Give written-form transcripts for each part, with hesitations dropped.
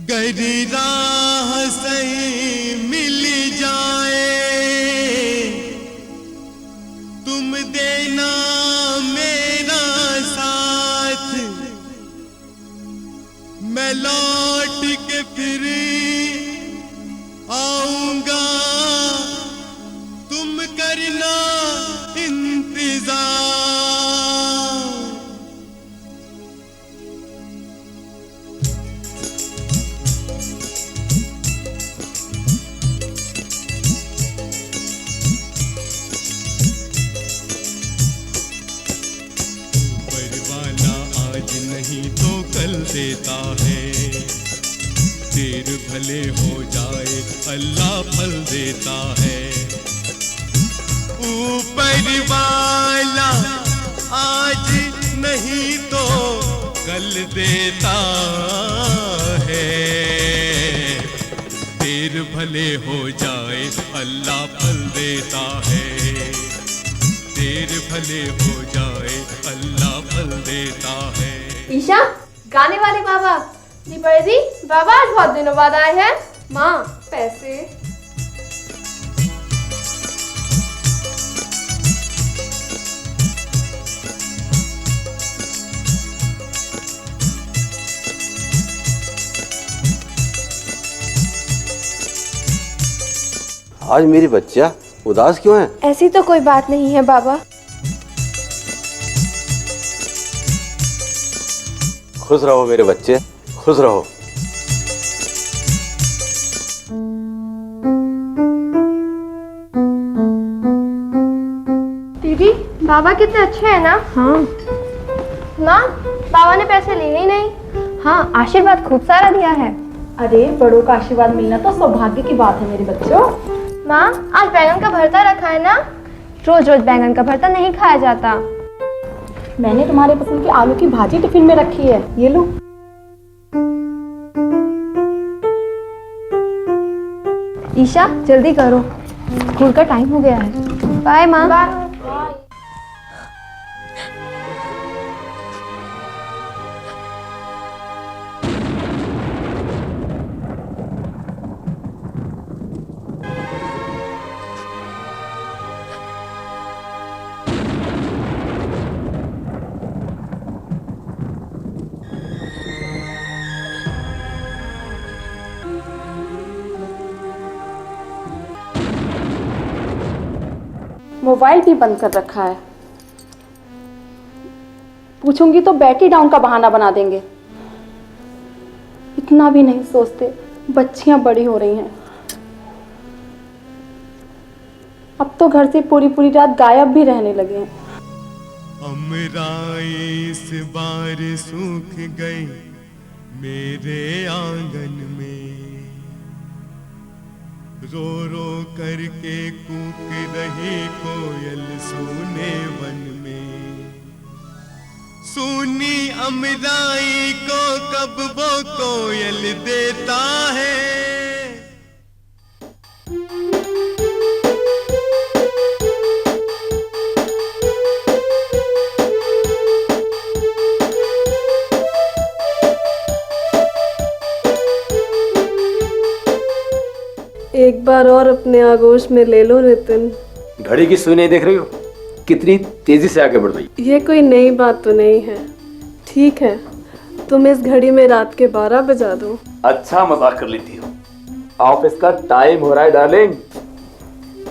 गरी राह सही मिल जाए, तुम देना मेरा साथ, मैं लौट के फिर आऊंगा, तुम करना इंतजार। नहीं तो कल देता है, देर भले हो जाए अल्लाह फल देता है। ऊपर वाला आज नहीं तो कल देता है, देर भले हो जाए अल्लाह फल देता है, देर भले हो जाए अल्लाह फल देता है। ईशा, गाने वाले बाबा जी पड़ेगी। बाबा आज बहुत दिनों बाद आए हैं। माँ, पैसे। आज मेरी बच्चियाँ उदास क्यों है? ऐसी तो कोई बात नहीं है बाबा। खुश रहो मेरे बच्चे, खुश रहो। दीदी, बाबा कितने अच्छे हैं ना? हाँ। ना, बाबा ने पैसे लिए ही नहीं। हाँ, आशीर्वाद खूब सारा दिया है। अरे, बड़ों का आशीर्वाद मिलना तो सौभाग्य की बात है मेरे बच्चों। माँ, आज बैंगन का भरता रखा है ना? रोज रोज बैंगन का भरता नहीं खाया जाता। मैंने तुम्हारे पसंद की आलू की भाजी टिफिन में रखी है, ये लो। ईशा, जल्दी करो, स्कूल का टाइम हो गया है। बाय माँ। बाय। मोबाइल भी बंद कर रखा है। पूछूंगी तो बैटरी डाउन का बहाना बना देंगे। इतना भी नहीं सोचते, बच्चियां बड़ी हो रही हैं। अब तो घर से पूरी पूरी रात गायब भी रहने लगे हैं। अमराई इस बार सूख गई मेरे आंगन में, रो रो करके कूक रही कोयल सूने वन में। सूनी अमराई को कब वो कोयल देता है, एक बार और अपने आगोश में ले लो नितिन। घड़ी की सुई नहीं देख रही हो? कितनी तेजी से आगे बढ़ रही। ये कोई नई बात तो नहीं है। ठीक है, तुम इस घड़ी में रात के 12 बजा दो। अच्छा मजाक कर लेती हो। ऑफिस का टाइम हो रहा है डार्लिंग।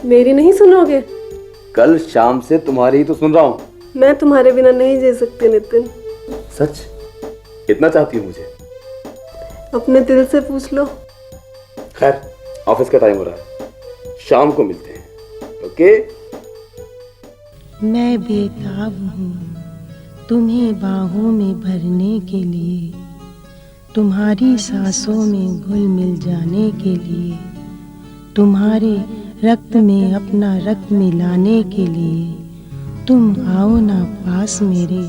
मेरी नहीं सुनोगे? कल शाम से तुम्हारी ही तो सुन रहा हूँ। मैं तुम्हारे बिना नहीं जी सकती नितिन। सच? इतना चाहती हो मुझे? अपने दिल से पूछ लो। खैर, ऑफिस का टाइम हो रहा है, शाम को मिलते हैं। ओके? मैं बेताब हूँ तुम्हें बाहों में भरने के लिए, तुम्हारी सांसों में घुल मिल जाने के लिए, तुम्हारे रक्त में अपना रक्त मिलाने के लिए। तुम आओ ना पास मेरे,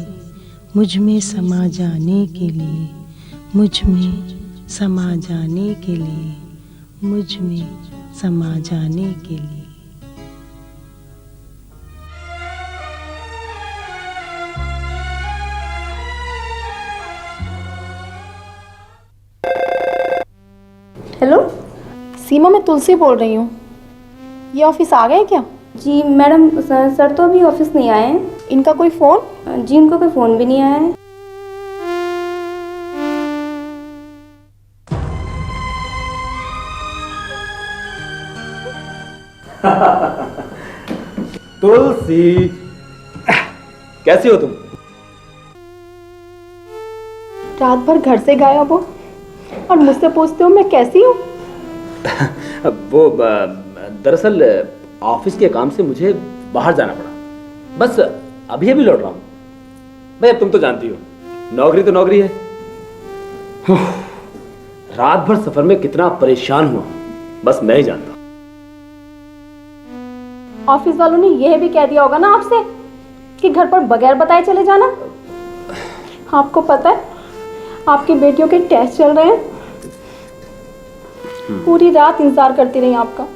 मुझ में समा जाने के लिए, मुझ में समा जाने के लिए, मुझ में समा जाने के लिए। हेलो सीमा, मैं तुलसी बोल रही हूँ। ये ऑफिस आ गए क्या? जी मैडम, सर तो अभी ऑफिस नहीं आए हैं। इनका कोई फ़ोन? जी उनका कोई फ़ोन भी नहीं आया है। तुलसी, कैसी हो तुम? रात भर घर से गायब हो और मुझसे पूछते हो मैं कैसी हूँ? वो दरअसल ऑफिस के काम से मुझे बाहर जाना पड़ा, बस अभी अभी लौट रहा हूँ। भाई अब तुम तो जानती हो, नौकरी तो नौकरी है। रात भर सफर में कितना परेशान हुआ बस मैं ही जानता हूँ। ऑफिस वालों ने यह भी कह दिया होगा ना आपसे कि घर पर बगैर बताए चले जाना। आपको पता है आपकी बेटियों के टेस्ट चल रहे हैं। पूरी रात इंतजार करती रही आपका।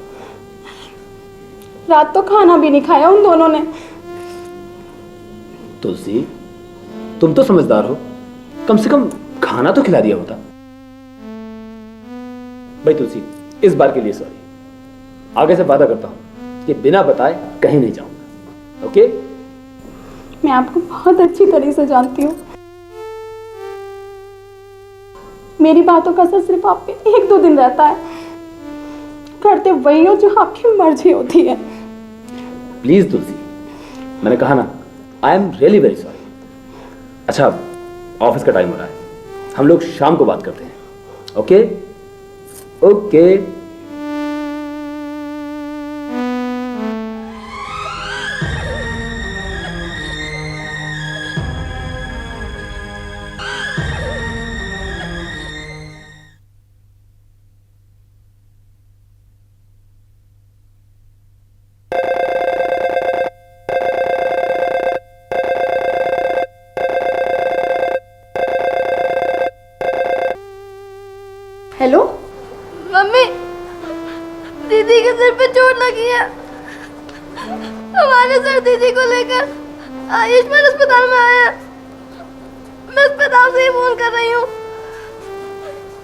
रात तो खाना भी नहीं खाया उन दोनों ने। तुलसी, तुम तो समझदार हो, कम से कम खाना तो खिला दिया होता। भाई तुलसी, इस बार के लिए सॉरी। आगे से वादा करता हूं कि बिना बताए कहीं नहीं जाऊंगा। ओके? मैं आपको बहुत अच्छी तरह से जानती हूँ। मेरी बातों का असर सिर्फ आप पे 1-2 दिन रहता है। करते वही हो जो आपकी मर्जी होती है। प्लीज तुलसी, मैंने कहा ना, आई एम रियली वेरी सॉरी। अच्छा, ऑफिस का टाइम हो रहा है, हम लोग शाम को बात करते हैं। ओके? ओके। हेलो मम्मी, दीदी के सिर पे चोट लगी है। हमारे सर दीदी को लेकर आयुष्मान अस्पताल में आया। मैं अस्पताल से ही फोन कर रही हूँ,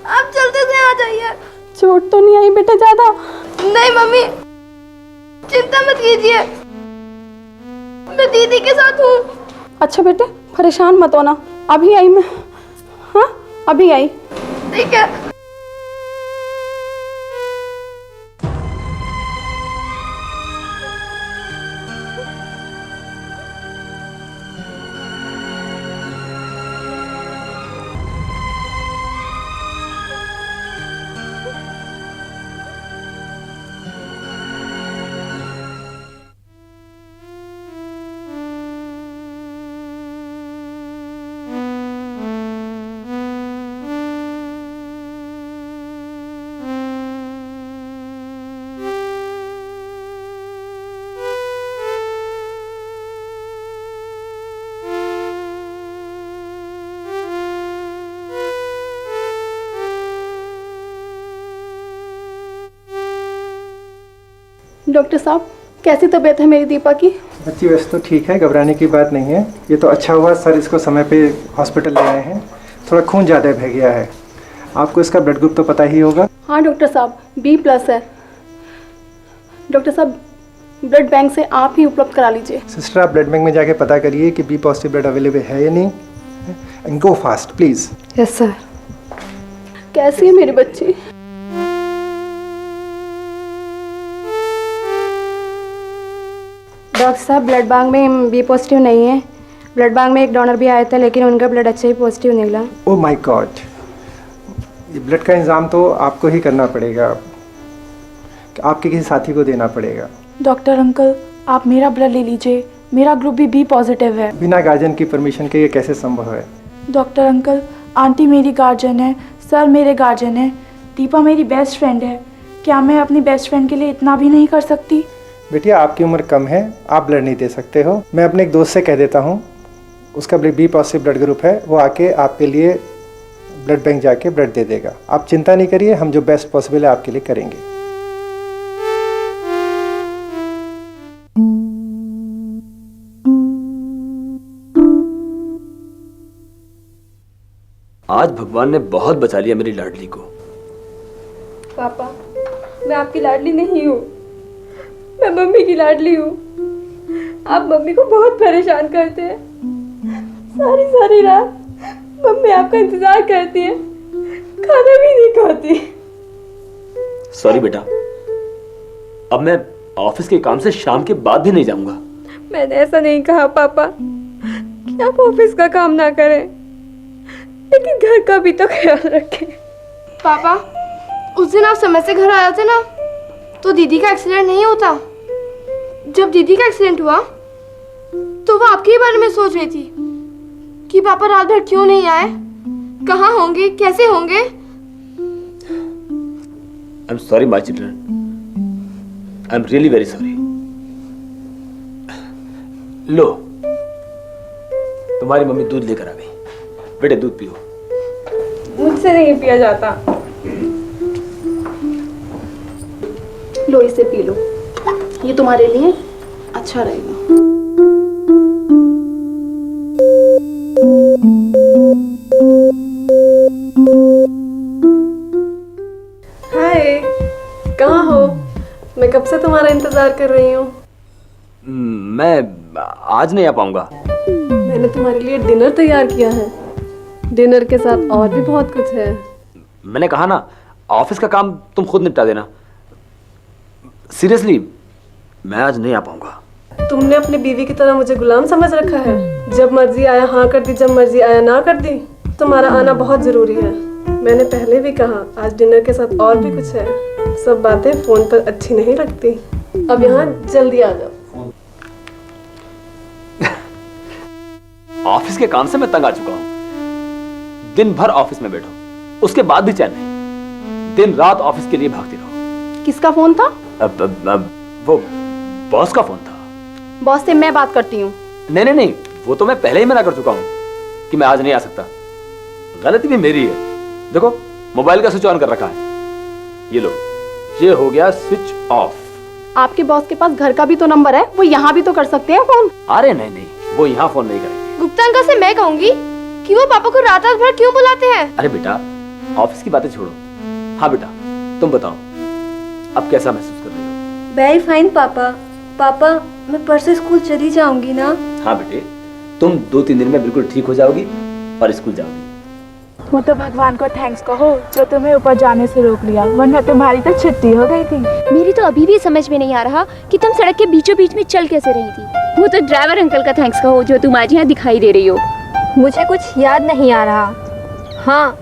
आप जल्दी से आ जाइए। चोट तो नहीं आई बेटा ज्यादा? नहीं मम्मी, चिंता मत कीजिए, मैं दीदी के साथ हूँ। अच्छा बेटे, परेशान मत होना। अभी आई मैं। हाँ, अभी आई। ठीक है। डॉक्टर साहब, कैसी तबीयत है मेरी दीपा की? बच्ची वैसे तो ठीक है, घबराने की बात नहीं है। ये तो अच्छा हुआ सर इसको समय पे हॉस्पिटल ले आए हैं। थोड़ा खून ज़्यादा बह गया है। आपको इसका ब्लड ग्रुप तो पता ही होगा। हाँ डॉक्टर साहब, B+ है। डॉक्टर साहब, ब्लड बैंक से आप ही उपलब्ध करा लीजिए। सिस्टर, आप ब्लड बैंक में जाके पता करिए कि B+ ब्लड अवेलेबल है या नहीं। And go fast please. Yes sir. कैसी है मेरी बच्ची? डॉक्टर साहब, ब्लड बैंक में B+ नहीं है। ब्लड बैंक में एक डोनर भी आया था, लेकिन उनका ब्लड अच्छा ही पॉजिटिव निकला। ओह माय गॉड, ये ब्लड का इंतज़ाम तो आपको ही करना पड़ेगा, आपके किसी साथी को देना पड़ेगा। डॉक्टर अंकल, आप मेरा ब्लड ले लीजिए, मेरा ग्रुप भी B+ है। बिना गार्जियन की परमिशन के ये कैसे संभव है? डॉक्टर अंकल, आंटी मेरी गार्जियन है, सर मेरे गार्जियन है, दीपा मेरी बेस्ट फ्रेंड है। क्या मैं अपनी बेस्ट फ्रेंड के लिए इतना भी नहीं कर सकती? बेटिया, आपकी उम्र कम है, आप ब्लड नहीं दे सकते हो। मैं अपने एक दोस्त से कह देता हूँ, उसका B+ ब्लड ग्रुप है, वो आके आपके लिए ब्लड बैंक जाके ब्लड दे देगा। आप चिंता नहीं करिए, हम जो बेस्ट पॉसिबल है आपके लिए करेंगे। आज भगवान ने बहुत बचा लिया मेरी लाडली को। पापा, मैं आपकी लाडली नहीं हूँ, मैं मम्मी की लाडली हूँ। आप मम्मी को बहुत परेशान करते हैं। सारी सारी रात मम्मी आपका इंतजार करती है, खाना भी नहीं खाती। सॉरी बेटा, अब मैं ऑफिस के काम से शाम के बाद भी नहीं जाऊंगा। मैंने ऐसा नहीं कहा पापा कि आप ऑफिस का काम ना करें, लेकिन घर का भी तो ख्याल रखें। पापा, उस दिन आप समय से घर आए थे ना, तो दीदी का एक्सीडेंट नहीं होता। जब दीदी का एक्सीडेंट हुआ तो वो आपके ही बारे में सोच रही थी कि पापा रात भर क्यों नहीं आए, कहाँ होंगे, कैसे होंगे। I am sorry my children, I am really very sorry. लो, तुम्हारी मम्मी दूध लेकर आ गई। बेटे दूध पियो। मुझसे नहीं पिया जाता। लो इसे पी लो, ये तुम्हारे लिए अच्छा रहेगा। हाय, कहाँ हो? मैं कब से तुम्हारा इंतजार कर रही हूँ। मैं आज नहीं आ पाऊंगा। मैंने तुम्हारे लिए डिनर तैयार किया है। डिनर के साथ और भी बहुत कुछ है। मैंने कहा ना, ऑफिस का काम तुम खुद निपटा देना। सीरियसली, मैं आज नहीं आ पाऊंगा। तुमने अपनी बीवी की तरह मुझे गुलाम समझ रखा है। जब मर्जी आया हाँ कर दी, जब मर्जी आया ना कर दी। तुम्हारा आना बहुत जरूरी है। मैंने पहले भी कहा, आज डिनर के साथ और भी कुछ है। सब बातें फोन पर अच्छी नहीं लगती। अब यहाँ जल्दी आ जाओ। ऑफिस के काम से मैं तंग आ चुका हूं। दिन भर ऑफिस में बैठो, उसके बाद भी चैन नहीं। दिन रात ऑफिस के लिए भागती रहो। किसका फोन था? वो बॉस का फोन था। बॉस से मैं बात करती हूँ। नहीं, वो तो मैं पहले ही मना कर चुका हूं कि मैं आज नहीं आ सकता। गलती भी मेरी है। देखो, मोबाइल का स्विच ऑन कर रखा है। ये लो, ये हो गया स्विच ऑफ। आपके बॉस के पास घर का भी तो नंबर है, वो यहाँ भी तो कर सकते हैं फोन। अरे नहीं, वो यहाँ फोन नहीं करेंगे। गुप्ता अंकल से मैं कहूंगी कि वो पापा को रात भर क्यों बुलाते हैं। अरे बेटा, ऑफिस की बातें छोड़ो। हाँ बेटा, तुम बताओ, अब कैसा महसूस कर रही हो? वेरी फाइन पापा। पापा, मैं परसों स्कूल चली जाऊंगी ना? हाँ बेटे, तुम 2-3 दिन में बिल्कुल ठीक हो जाओगी और स्कूल जाओगी। वो तो भगवान को थैंक्स कहो जो तुम्हें ऊपर जाने से रोक लिया, वरना तुम्हारी तो छुट्टी हो गई थी। मेरी तो अभी भी समझ में नहीं आ रहा कि तुम सड़क के बीचों बीच में चल कैसे रही थी। वो तो ड्राइवर अंकल का थैंक्स कहो जो तुम आज यहाँ दिखाई दे रही हो। मुझे कुछ याद नहीं आ रहा। हाँ,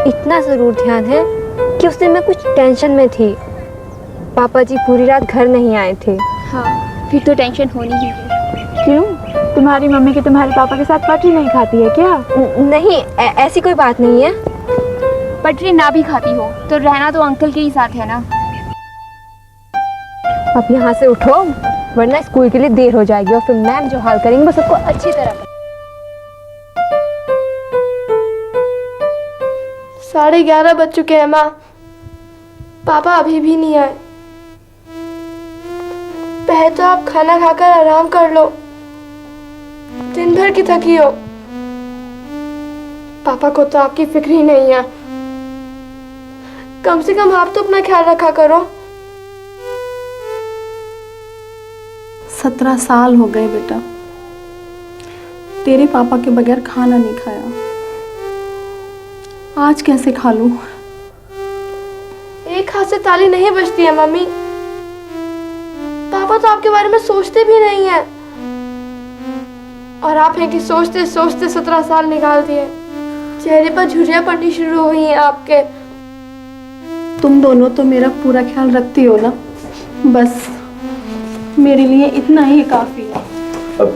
इतना ज़रूर ध्यान है कि उस दिन मैं कुछ टेंशन में थी। पापा जी पूरी रात घर नहीं आए थे। हाँ, फिर तो टेंशन होनी ही है। क्यों? तुम्हारी मम्मी की तुम्हारे पापा के साथ पटरी नहीं खाती है क्या? नहीं, ऐसी कोई बात नहीं है। पटरी ना भी खाती हो तो रहना तो अंकल के ही साथ है ना। अब यहाँ से उठो, वरना स्कूल के लिए देर हो जाएगी और फिर मैम जो हाल करेंगे वो सबको अच्छी तरह। 11:30 बज चुके हैं माँ। पापा अभी भी नहीं आए। पहले तो आप खाना खाकर आराम कर लो, दिन भर की थकी हो। पापा को तो आपकी फिक्र ही नहीं है। कम से कम आप तो अपना ख्याल रखा करो। 17 साल हो गए बेटा, तेरे पापा के बगैर खाना नहीं खाया। आज कैसे खा लूं? एक हाथ से ताली नहीं बजती है मम्मी। पापा तो आपके बारे में सोचते भी नहीं है, और आप हैं कि सोचते सोचते 17 साल निकाल दिए। चेहरे पर झुर्रियां पड़नी शुरू हो गई हैं आपके। तुम दोनों तो मेरा पूरा ख्याल रखती हो ना, बस मेरे लिए इतना ही काफी है। अब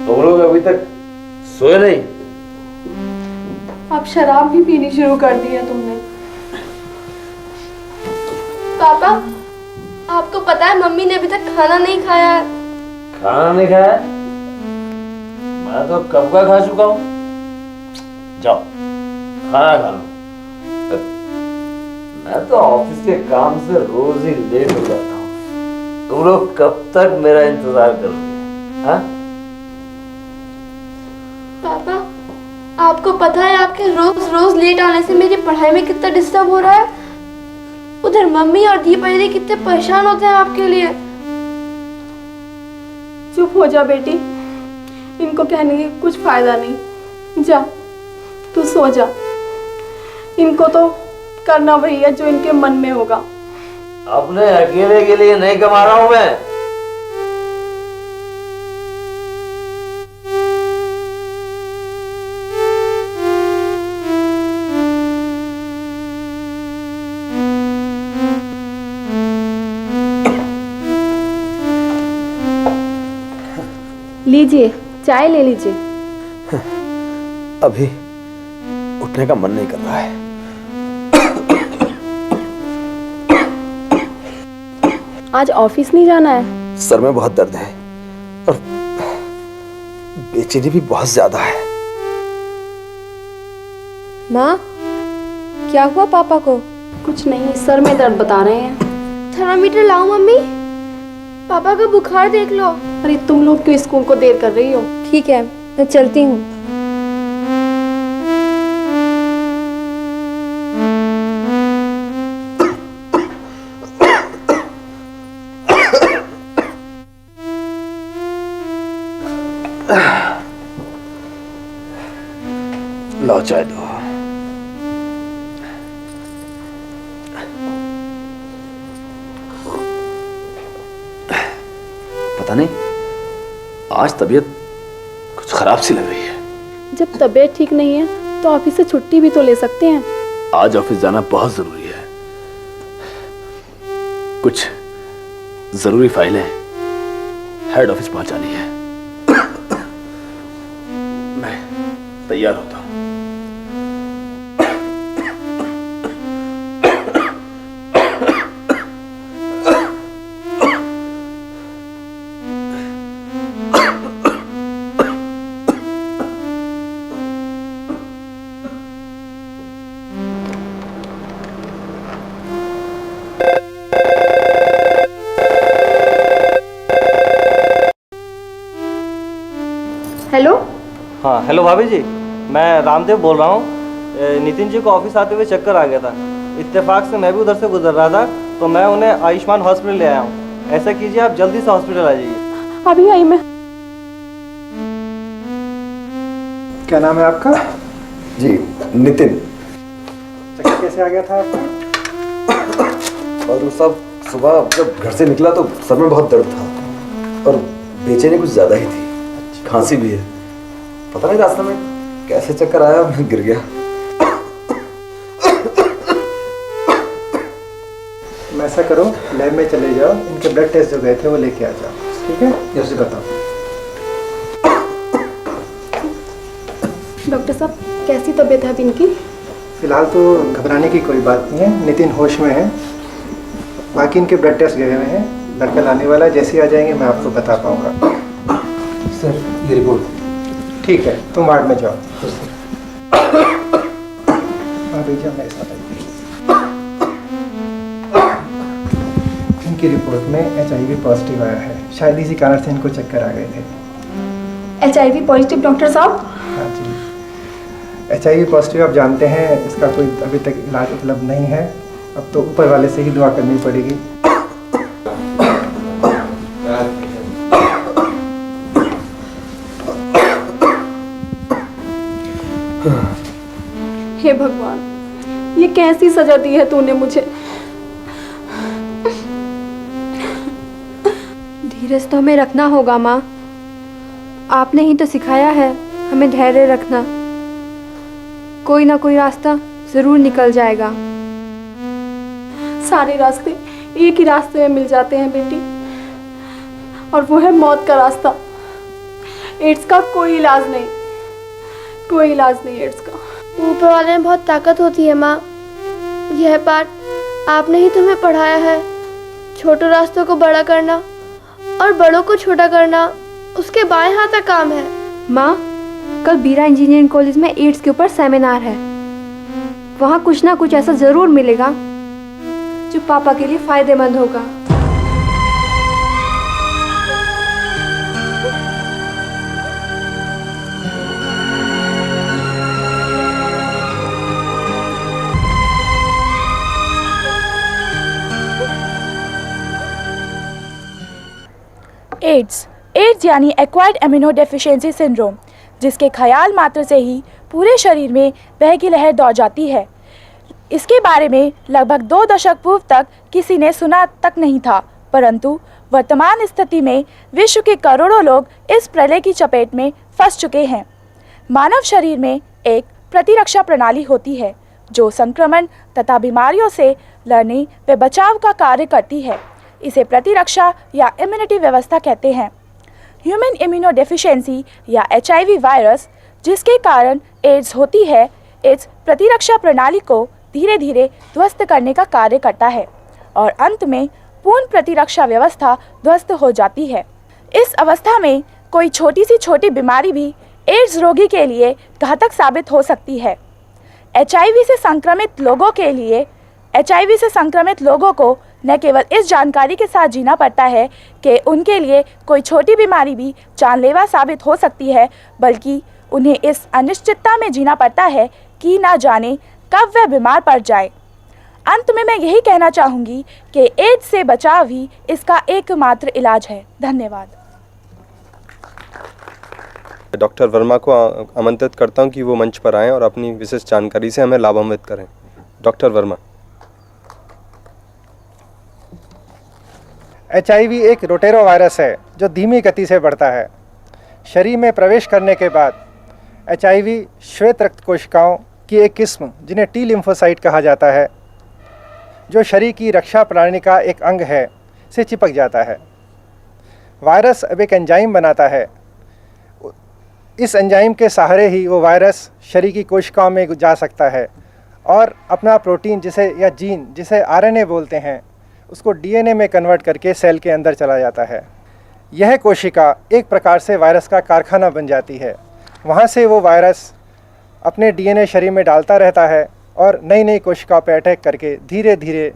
तुम लोग अभी तक सोए नहीं? अब शराब भी पीनी शुरू कर दी है तुमने। पापा, आपको पता है मम्मी ने अभी तक खाना नहीं खाया है। खाना नहीं खाया? मैं तो कब का खा चुका हूँ। जाओ खाना खा लो। मैं तो ऑफिस के काम से रोज ही लेट हो जाता हूँ। तुम लोग कब तक मेरा इंतजार करोगे? हाँ? पापा, आपको पता है आपके रोज रोज लेट आने से मेरी पढ़ाई में कितना डिस्टर्ब हो रहा है। उधर मम्मी और दीपा दीदी कितने परेशान होते हैं आपके लिए। चुप हो जा बेटी, इनको कहने की कुछ फायदा नहीं। जा तू सो जा, इनको तो करना वही है जो इनके मन में होगा। अपने अकेले के लिए नहीं कमा रहा हूं मैं। लीजिए, चाय ले लीजिए। अभी उठने का मन नहीं कर रहा है। आज ऑफिस नहीं जाना है? सर में बहुत दर्द है और बेचैनी भी बहुत ज्यादा है। माँ, क्या हुआ पापा को? कुछ नहीं, सर में दर्द बता रहे हैं। थर्मामीटर लाओ मम्मी, पापा का बुखार देख लो। अरे तुम लोग क्यों स्कूल को देर कर रही हो? ठीक है, मैं चलती हूँ। लो चाय दो। पता नहीं आज तबीयत कुछ खराब सी लग रही है। जब तबीयत ठीक नहीं है तो ऑफिस से छुट्टी भी तो ले सकते हैं। आज ऑफिस जाना बहुत जरूरी है। कुछ जरूरी फाइलें हेड ऑफिस पहुंचानी है। मैं तैयार होता हूं। हेलो। हाँ हेलो भाभी जी, मैं रामदेव बोल रहा हूँ। नितिन जी को ऑफिस आते हुए चक्कर आ गया था। इत्तेफाक से मैं भी उधर से गुजर रहा था तो मैं उन्हें आयुष्मान हॉस्पिटल ले आया हूँ। ऐसा कीजिए, आप जल्दी से हॉस्पिटल आ जाइए। अभी आई मैं। क्या नाम है आपका? जी नितिन। चक्कर कैसे आ गया था आपका? और साहब सुबह जब घर से निकला तो सर में बहुत दर्द था और बेचैनी कुछ ज्यादा ही थी। खांसी भी है। पता नहीं रास्ते में कैसे चक्कर आया, मैं गिर गया। ऐसा करो, लैब में चले जाओ, इनके ब्लड टेस्ट जो गए थे वो लेके आ जाओ, ठीक है? जैसे बताओ। डॉक्टर साहब, कैसी तबीयत है अब इनकी? फिलहाल तो घबराने की कोई बात नहीं है, नितिन होश में है। बाकी इनके ब्लड टेस्ट गए हुए हैं, लड़का लाने वाला है, जैसे ही आ जाएंगे मैं आपको बता पाऊंगा। सर ये रिपोर्ट। ठीक है, तुम वार्ड में जाओ। भेजा मेरे साथ। इनकी रिपोर्ट में HIV पॉजिटिव आया है, शायद इसी कारण से इनको चक्कर आ गए थे। HIV पॉजिटिव डॉक्टर साहब? हाँ जी, HIV पॉजिटिव आप जानते हैं, इसका कोई अभी तक इलाज उपलब्ध नहीं है। अब तो ऊपर वाले से ही दुआ करनी पड़ेगी। हे भगवान, ये कैसी सजा दी है तूने मुझे। धीरज तो हमें रखना होगा माँ, आपने ही तो सिखाया है हमें धैर्य रखना। कोई ना कोई रास्ता जरूर निकल जाएगा। सारे रास्ते एक ही रास्ते में मिल जाते हैं बेटी, और वो है मौत का रास्ता। एड्स का कोई इलाज नहीं, कोई इलाज नहीं एड्स का। ऊपर वाले में बहुत ताकत होती है माँ, यह पाठ आपने ही तुम्हें पढ़ाया है। छोटे रास्तों को बड़ा करना और बड़ों को छोटा करना उसके बाएं हाथ का काम है। माँ, कल बीरा इंजीनियरिंग कॉलेज में एड्स के ऊपर सेमिनार है। वहाँ कुछ ना कुछ ऐसा जरूर मिलेगा जो पापा के लिए फायदेमंद होगा। एड्स यानी एक्वायर्ड एमिनो डेफिशिएंसी सिंड्रोम, जिसके ख्याल मात्र से ही पूरे शरीर में वह की लहर दौड़ जाती है। इसके बारे में लगभग 2 दशक पूर्व तक किसी ने सुना तक नहीं था, परंतु वर्तमान स्थिति में विश्व के करोड़ों लोग इस प्रलय की चपेट में फंस चुके हैं। मानव शरीर में एक प्रतिरक्षा प्रणाली होती है जो संक्रमण तथा बीमारियों से लड़ने व बचाव का कार्य करती है। इसे प्रतिरक्षा या इम्यूनिटी व्यवस्था कहते हैं। ह्यूमन इम्यूनो डेफिशिएंसी या HIV वायरस, जिसके कारण एड्स होती है, इस प्रतिरक्षा प्रणाली को धीरे धीरे ध्वस्त करने का कार्य करता है और अंत में पूर्ण प्रतिरक्षा व्यवस्था ध्वस्त हो जाती है। इस अवस्था में कोई छोटी सी छोटी बीमारी भी एड्स रोगी के लिए घातक साबित हो सकती है। HIV से संक्रमित लोगों को न केवल इस जानकारी के साथ जीना पड़ता है कि उनके लिए कोई छोटी बीमारी भी जानलेवा साबित हो सकती है, बल्कि उन्हें इस अनिश्चितता में जीना पड़ता है कि ना जाने कब वह बीमार पड़ जाए। अंत में मैं यही कहना चाहूँगी कि एड्स से बचाव ही इसका एकमात्र इलाज है। धन्यवाद। डॉक्टर वर्मा को आमंत्रित करता हूं कि वो मंच पर आएं और अपनी विशिष्ट जानकारी से हमें लाभान्वित करें। डॉक्टर वर्मा। HIV एक रोटेरो वायरस है जो धीमी गति से बढ़ता है। शरीर में प्रवेश करने के बाद HIV श्वेत रक्त कोशिकाओं की एक किस्म, जिन्हें T लिम्फोसाइट कहा जाता है, जो शरीर की रक्षा प्रणाली का एक अंग है, से चिपक जाता है। वायरस अब एक एंजाइम बनाता है। इस एंजाइम के सहारे ही वो वायरस शरीर की कोशिकाओं में जा सकता है और अपना प्रोटीन या जीन जिसे RNA बोलते हैं, उसको DNA में कन्वर्ट करके सेल के अंदर चला जाता है। यह कोशिका एक प्रकार से वायरस का कारखाना बन जाती है। वहाँ से वो वायरस अपने DNA शरीर में डालता रहता है और नई नई कोशिकाओं पर अटैक करके धीरे धीरे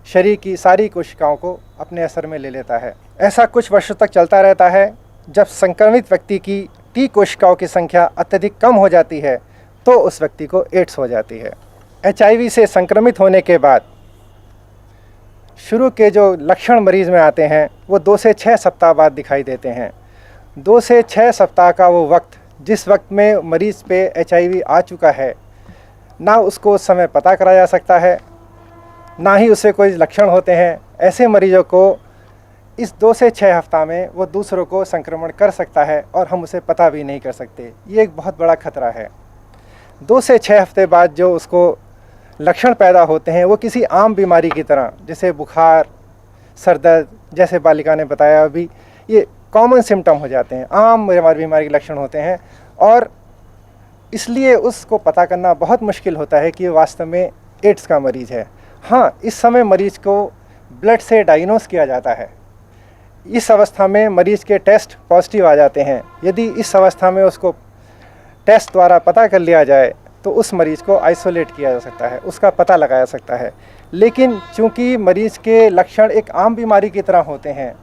शरीर की सारी कोशिकाओं को अपने असर में ले लेता है। ऐसा कुछ वर्षों तक चलता रहता है। जब संक्रमित व्यक्ति की T कोशिकाओं की संख्या अत्यधिक कम हो जाती है तो उस व्यक्ति को एड्स हो जाती है। HIV से संक्रमित होने के बाद शुरू के जो लक्षण मरीज़ में आते हैं वो 2 से 6 सप्ताह बाद दिखाई देते हैं। 2 से 6 सप्ताह का वो वक्त जिस वक्त में मरीज़ पे HIV आ चुका है, ना उसको उस समय पता करा जा सकता है, ना ही उसे कोई लक्षण होते हैं। ऐसे मरीजों को इस 2 से 6 हफ्ता में वो दूसरों को संक्रमण कर सकता है और हम उसे पता भी नहीं कर सकते। ये एक बहुत बड़ा खतरा है। 2 से 6 हफ्ते बाद जो उसको लक्षण पैदा होते हैं वो किसी आम बीमारी की तरह, जैसे बुखार, सर दर्द, जैसे बालिका ने बताया अभी, ये कॉमन सिम्टम हो जाते हैं, आम बीमारी के लक्षण होते हैं और इसलिए उसको पता करना बहुत मुश्किल होता है कि वास्तव में एड्स का मरीज़ है। हाँ, इस समय मरीज़ को ब्लड से डायग्नोस किया जाता है। इस अवस्था में मरीज़ के टेस्ट पॉजिटिव आ जाते हैं। यदि इस अवस्था में उसको टेस्ट द्वारा पता कर लिया जाए तो उस मरीज़ को आइसोलेट किया जा सकता है, उसका पता लगाया जा सकता है। लेकिन चूंकि मरीज़ के लक्षण एक आम बीमारी की तरह होते हैं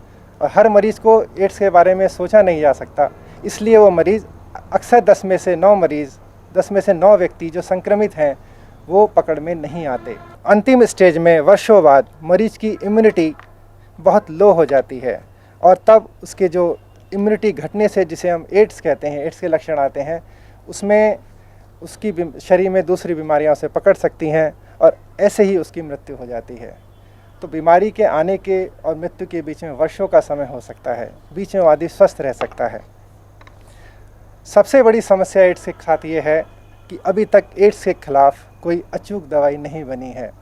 और हर मरीज़ को एड्स के बारे में सोचा नहीं जा सकता, इसलिए वो मरीज़ अक्सर 10 में से 9 व्यक्ति जो संक्रमित हैं वो पकड़ में नहीं आते। अंतिम स्टेज में वर्षों बाद मरीज़ की इम्यूनिटी बहुत लो हो जाती है और तब उसके जो इम्यूनिटी घटने से, जिसे हम एड्स कहते हैं, एड्स के लक्षण आते हैं, उसमें उसकी शरीर में दूसरी बीमारियां उसे पकड़ सकती हैं और ऐसे ही उसकी मृत्यु हो जाती है। तो बीमारी के आने के और मृत्यु के बीच में वर्षों का समय हो सकता है। बीच में वो आदमी स्वस्थ रह सकता है। सबसे बड़ी समस्या एड्स के साथ ये है कि अभी तक एड्स के खिलाफ कोई अचूक दवाई नहीं बनी है।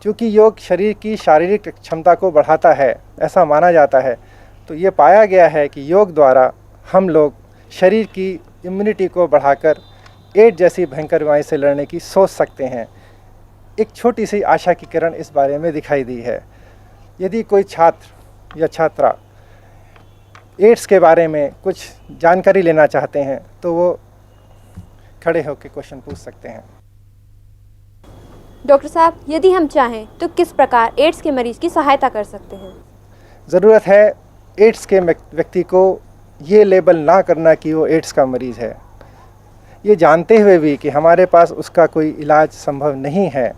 क्योंकि योग शरीर की शारीरिक क्षमता को बढ़ाता है, ऐसा माना जाता है, तो ये पाया गया है कि योग द्वारा हम लोग शरीर की इम्यूनिटी को बढ़ाकर एड्स जैसी भयंकर बीमारी से लड़ने की सोच सकते हैं। एक छोटी सी आशा की किरण इस बारे में दिखाई दी है। यदि कोई छात्र या छात्रा एड्स के बारे में कुछ जानकारी लेना चाहते हैं तो वो खड़े होकर क्वेश्चन पूछ सकते हैं। डॉक्टर साहब, यदि हम चाहें तो किस प्रकार एड्स के मरीज की सहायता कर सकते हैं? ज़रूरत है एड्स के व्यक्ति को ये लेबल ना करना कि वो एड्स का मरीज़ है। ये जानते हुए भी कि हमारे पास उसका कोई इलाज संभव नहीं है,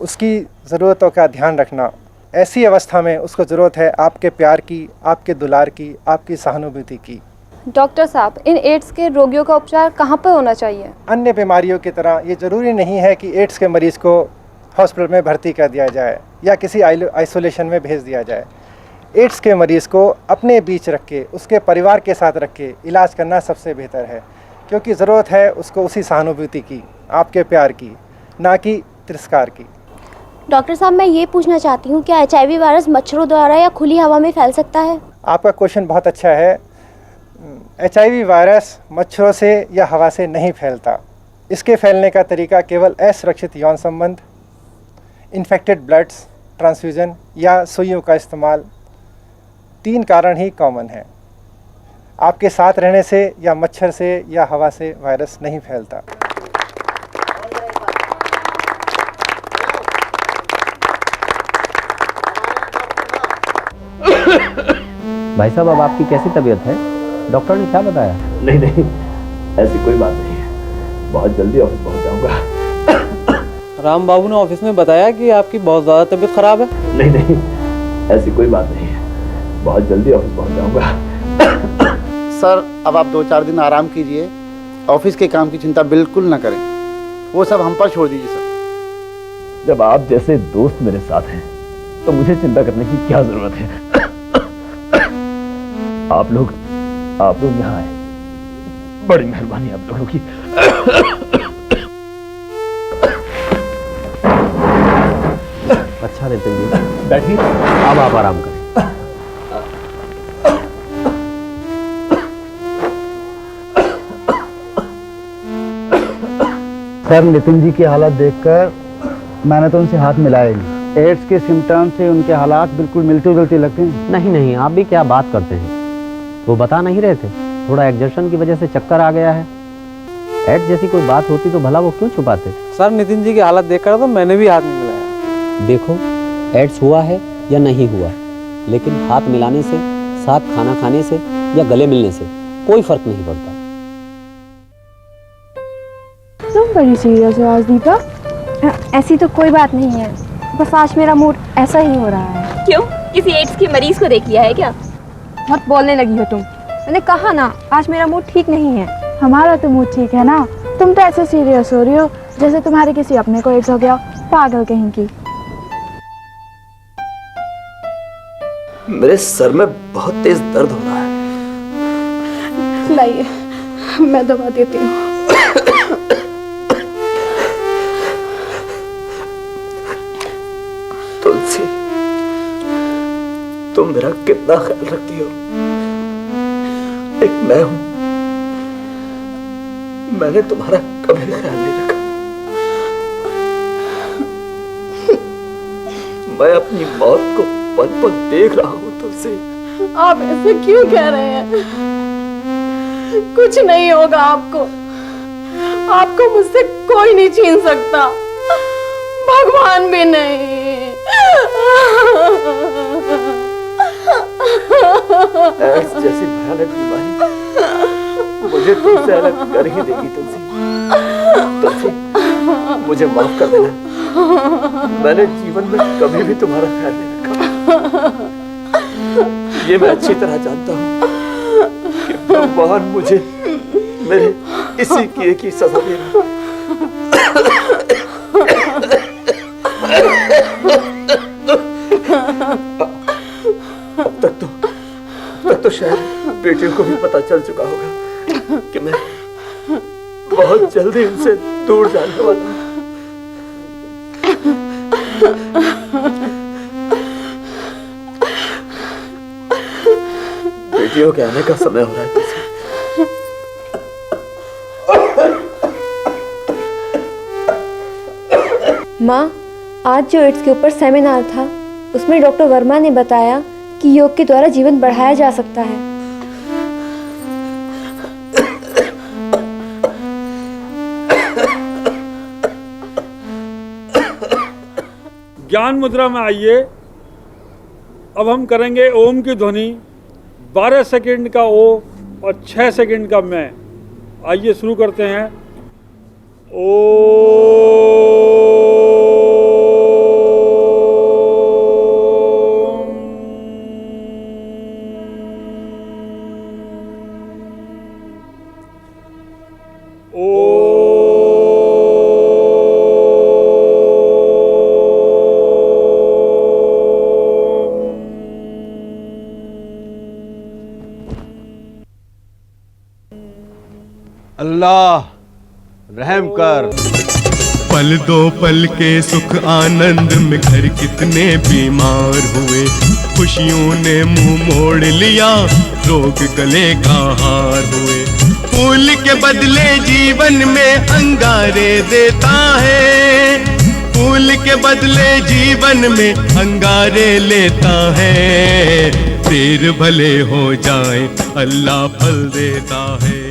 उसकी ज़रूरतों का ध्यान रखना ऐसी अवस्था में उसको ज़रूरत है आपके प्यार की, आपके दुलार की, आपकी सहानुभूति की। डॉक्टर साहब, इन एड्स के रोगियों का उपचार कहाँ पर होना चाहिए? अन्य बीमारियों की तरह ये ज़रूरी नहीं है कि एड्स के मरीज़ को हॉस्पिटल में भर्ती कर दिया जाए या किसी आइसोलेशन में भेज दिया जाए। एड्स के मरीज़ को अपने बीच रख के, उसके परिवार के साथ रख के इलाज करना सबसे बेहतर है, क्योंकि ज़रूरत है उसको उसी सहानुभूति की, आपके प्यार की, ना कि तिरस्कार की। डॉक्टर साहब, मैं ये पूछना चाहती हूँ, क्या HIV वायरस मच्छरों द्वारा या खुली हवा में फैल सकता है? आपका क्वेश्चन बहुत अच्छा है। HIV वायरस मच्छरों से या हवा से नहीं फैलता। इसके फैलने का तरीका केवल असुरक्षित यौन संबंध, इन्फेक्टेड ब्लड्स ट्रांसफ्यूजन या सुइयों का इस्तेमाल, 3 कारण ही कॉमन है। आपके साथ रहने से या मच्छर से या हवा से वायरस नहीं फैलता। भाई साहब, अब आपकी कैसी तबीयत है? डॉक्टर ने क्या बताया? नहीं नहीं, ऐसी कोई बात नहीं है, बहुत जल्दी ऑफिस पहुंच जाऊंगा। राम बाबू ने ऑफिस में बताया कि आपकी बहुत ज़्यादा तबीयत खराब है। नहीं नहीं, ऐसी कोई बात नहीं है, बहुत जल्दी ऑफिस पहुंच जाऊंगा। सर, अब आप 2-4 दिन आराम कीजिए, ऑफिस के काम की चिंता बिल्कुल ना करें, वो सब हम पर छोड़ दीजिए सर। जब आप जैसे दोस्त मेरे साथ हैं तो मुझे चिंता करने की क्या जरूरत है? आप लोग यहाँ आए, बड़ी मेहरबानी आप लोगों की। अच्छा नितिन जी, बैठिए, अब आप आराम करें। सर, नितिन जी की हालत देखकर मैंने तो उनसे हाथ मिलाया ही। एड्स के सिम्टम्स से उनके हालात बिल्कुल मिलते जुलते लगते हैं। नहीं नहीं, आप भी क्या बात करते हैं, वो बता नहीं रहे थे, थोड़ा एग्जर्शन की वजह से चक्कर आ गया है। एड्स जैसी कोई बात होती तो भला वो क्यों छुपाते? सर, नितिन जी की हालत देखकर तो मैंने भी हाथ नहीं मिलाया। देखो, एड्स हुआ है या नहीं हुआ, लेकिन हाथ मिलाने से, साथ खाना खाने से या गले मिलने से कोई फर्क नहीं पड़ता। तुम बड़ी सीरियस हो आज दीपा। ऐसी तो कोई बात नहीं है, बस आज मेरा मूड ऐसा ही हो रहा है। क्यों? किसी एड्स के मरीज को देख लिया है क्या? बहुत बोलने लगी हो तुम। मैंने कहा ना, आज मेरा मूड ठीक नहीं है। हमारा तो मूड ठीक है ना, तुम तो ऐसे सीरियस हो रही हो जैसे तुम्हारे किसी अपने को एड्स हो गया। पागल कहीं की। मेरे सर में बहुत तेज दर्द हो रहा है। लाइए, मैं दवा देती हूँ। तुलसी, तुम मेरा कितना ख्याल रखती हो। एक मैं हूं, मैंने तुम्हारा कभी ख्याल नहीं रखा। मैं अपनी मौत को पल पल देख रहा हूं तुलसी। आप ऐसे क्यों कह रहे हैं? कुछ नहीं होगा आपको, आपको मुझसे कोई नहीं छीन सकता, भगवान भी नहीं। एड्स जैसी भयानक बीमारी मुझे तुमसे अलग कर ही देगी तुलसी। तुलसी, मुझे माफ कर देना, मैंने जीवन में कभी भी तुम्हारा ख्याल नहीं रखा। ये मैं अच्छी तरह जानता हूँ कि भगवान मुझे मेरे इसी किए की सजा दे रहा है। अब तक तो शायद बेटियों को भी पता चल चुका होगा कि मैं बहुत जल्दी उनसे दूर जाने वाला हूं। बेटियों के आने का समय हो रहा है। माँ, आज जो एड्स के ऊपर सेमिनार था, उसमें डॉक्टर वर्मा ने बताया कि योग के द्वारा जीवन बढ़ाया जा सकता है। ज्ञान मुद्रा में आइए। अब हम करेंगे ओम की ध्वनि, 12 सेकंड का ओ और 6 सेकंड का मैं। आइए शुरू करते हैं। ओ, अल्लाह रहम कर। पल दो पल के सुख आनंद में घर कितने बीमार हुए, खुशियों ने मुंह मोड़ लिया, रोग गले का हार हुए। फूल के बदले जीवन में अंगारे देता है, फूल के बदले जीवन में अंगारे लेता है। देर भले हो जाए अल्लाह फल देता है।